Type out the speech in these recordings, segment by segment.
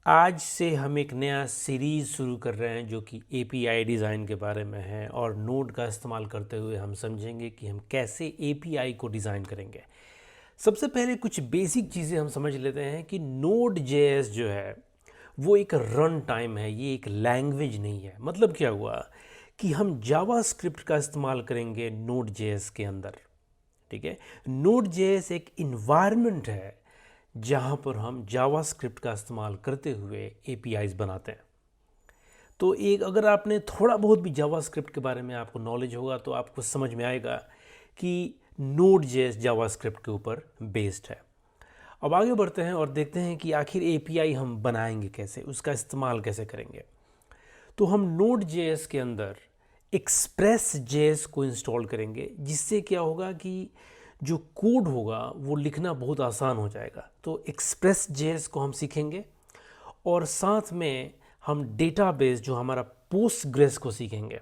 आज से हम एक नया सीरीज़ शुरू कर रहे हैं जो कि एपीआई डिज़ाइन के बारे में है और नोड का इस्तेमाल करते हुए हम समझेंगे कि हम कैसे एपीआई को डिज़ाइन करेंगे। सबसे पहले कुछ बेसिक चीज़ें हम समझ लेते हैं कि नोड जेएस जो है वो एक रन टाइम है, ये एक लैंग्वेज नहीं है। मतलब क्या हुआ कि हम जावास्क्रिप्ट का इस्तेमाल करेंगे नोड जेएस के अंदर। ठीक है, नोड जेएस एक इन्वायरमेंट है जहाँ पर हम जावास्क्रिप्ट का इस्तेमाल करते हुए एपीआईज बनाते हैं। तो एक अगर आपने थोड़ा बहुत भी जावास्क्रिप्ट के बारे में आपको नॉलेज होगा तो आपको समझ में आएगा कि नोड जेएस जावास्क्रिप्ट के ऊपर बेस्ड है। अब आगे बढ़ते हैं और देखते हैं कि आखिर एपीआई हम बनाएंगे कैसे, उसका इस्तेमाल कैसे करेंगे। तो हम नोड जेएस के अंदर एक्सप्रेस जेएस को इंस्टॉल करेंगे, जिससे क्या होगा कि जो कोड होगा वो लिखना बहुत आसान हो जाएगा। तो एक्सप्रेस जेएस को हम सीखेंगे और साथ में हम डेटाबेस जो हमारा पोस्टग्रेस को सीखेंगे।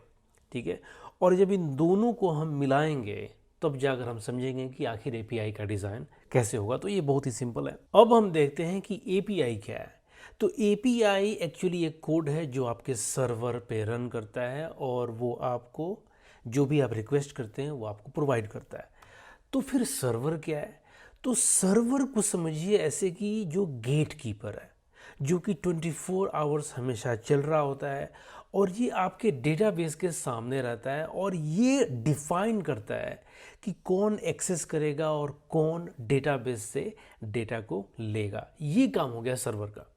ठीक है, और जब इन दोनों को हम मिलाएंगे तब जाकर हम समझेंगे कि आखिर एपीआई का डिज़ाइन कैसे होगा। तो ये बहुत ही सिंपल है। अब हम देखते हैं कि एपीआई क्या है। तो एपीआई एक्चुअली एक कोड है जो आपके सर्वर पे रन करता है और वो आपको जो भी आप रिक्वेस्ट करते हैं वो आपको प्रोवाइड करता है। तो फिर सर्वर क्या है? तो सर्वर को समझिए ऐसे कि जो गेट कीपर है, जो कि 24 आवर्स हमेशा चल रहा होता है और ये आपके डेटाबेस के सामने रहता है और ये डिफाइन करता है कि कौन एक्सेस करेगा और कौन डेटाबेस से डेटा को लेगा। ये काम हो गया सर्वर का।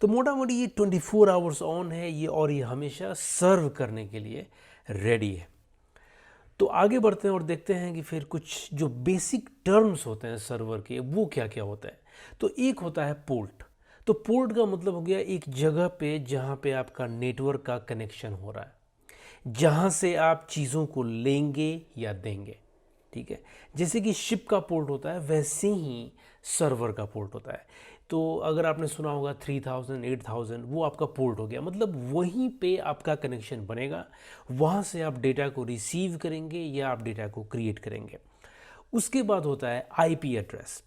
तो मोटा मोटी ये 24 आवर्स ऑन है ये, और ये हमेशा सर्व करने के लिए रेडी है। तो आगे बढ़ते हैं और देखते हैं कि फिर कुछ जो बेसिक टर्म्स होते हैं सर्वर के वो क्या क्या होता है। तो एक होता है पोर्ट। तो पोर्ट का मतलब हो गया एक जगह पे जहाँ पे आपका नेटवर्क का कनेक्शन हो रहा है, जहाँ से आप चीज़ों को लेंगे या देंगे। ठीक है, जैसे कि शिप का पोर्ट होता है वैसे ही सर्वर का पोर्ट होता है। तो अगर आपने सुना होगा 3000 8000, वो आपका पोर्ट हो गया। मतलब वहीं पे आपका कनेक्शन बनेगा, वहाँ से आप डेटा को रिसीव करेंगे या आप डेटा को क्रिएट करेंगे। उसके बाद होता है आईपी एड्रेस।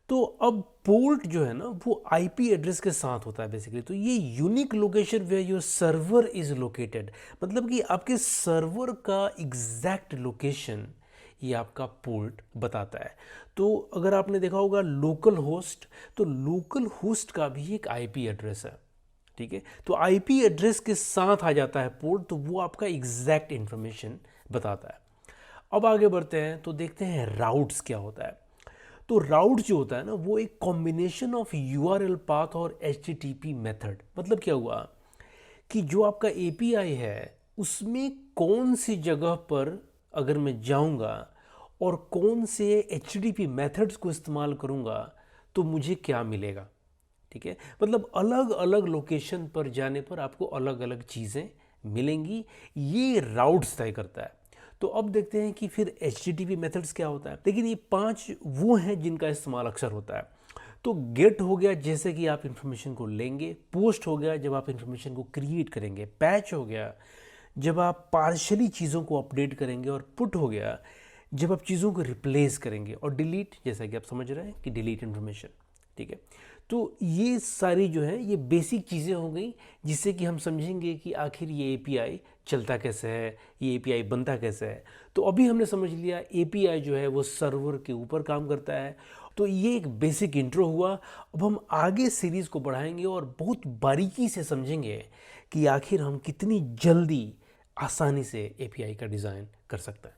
तो अब पोर्ट जो है ना वो आईपी एड्रेस के साथ होता है बेसिकली। तो ये unique location where your server is located, मतलब कि आपके सर्वर का एग्जैक्ट लोकेशन ये आपका पोर्ट बताता है। तो अगर आपने देखा होगा लोकल होस्ट, तो लोकल होस्ट का भी एक आईपी एड्रेस है। ठीक है, तो आईपी एड्रेस के साथ आ जाता है पोर्ट, तो वो आपका एग्जैक्ट इंफॉर्मेशन बताता है। अब आगे बढ़ते हैं तो देखते हैं राउट्स क्या होता है। तो राउट जो होता है ना वो एक कॉम्बिनेशन ऑफ यूआरएल पाथ और एचटीटीपी मेथड। मतलब क्या हुआ कि जो आपका एपीआई है उसमें कौन सी जगह पर अगर मैं जाऊंगा और कौन से एचटीटीपी मेथड्स को इस्तेमाल करूंगा तो मुझे क्या मिलेगा। ठीक है, मतलब अलग अलग लोकेशन पर जाने पर आपको अलग अलग चीज़ें मिलेंगी, ये राउट्स तय करता है। तो अब देखते हैं कि फिर एच मेथड्स क्या होता है। लेकिन ये 5 वो हैं जिनका इस्तेमाल अक्सर होता है। तो गेट हो गया जैसे कि आप इंफॉर्मेशन को लेंगे, पोस्ट हो गया जब आप इंफॉर्मेशन को क्रिएट करेंगे, पैच हो गया जब आप पार्शली चीज़ों को अपडेट करेंगे, और पुट हो गया जब आप चीज़ों को रिप्लेस करेंगे, और डिलीट जैसा कि आप समझ रहे हैं कि डिलीट इन्फॉर्मेशन। ठीक है, तो ये सारी जो है ये बेसिक चीज़ें हो गई जिससे कि हम समझेंगे कि आखिर ये एपीआई चलता कैसे है, ये एपीआई बनता कैसे है। तो अभी हमने समझ लिया एपीआई जो है वो सर्वर के ऊपर काम करता है। तो ये एक बेसिक इंट्रो हुआ। अब हम आगे सीरीज़ को बढ़ाएंगे और बहुत बारीकी से समझेंगे कि आखिर हम कितनी जल्दी आसानी से एपीआई का डिज़ाइन कर सकते हैं।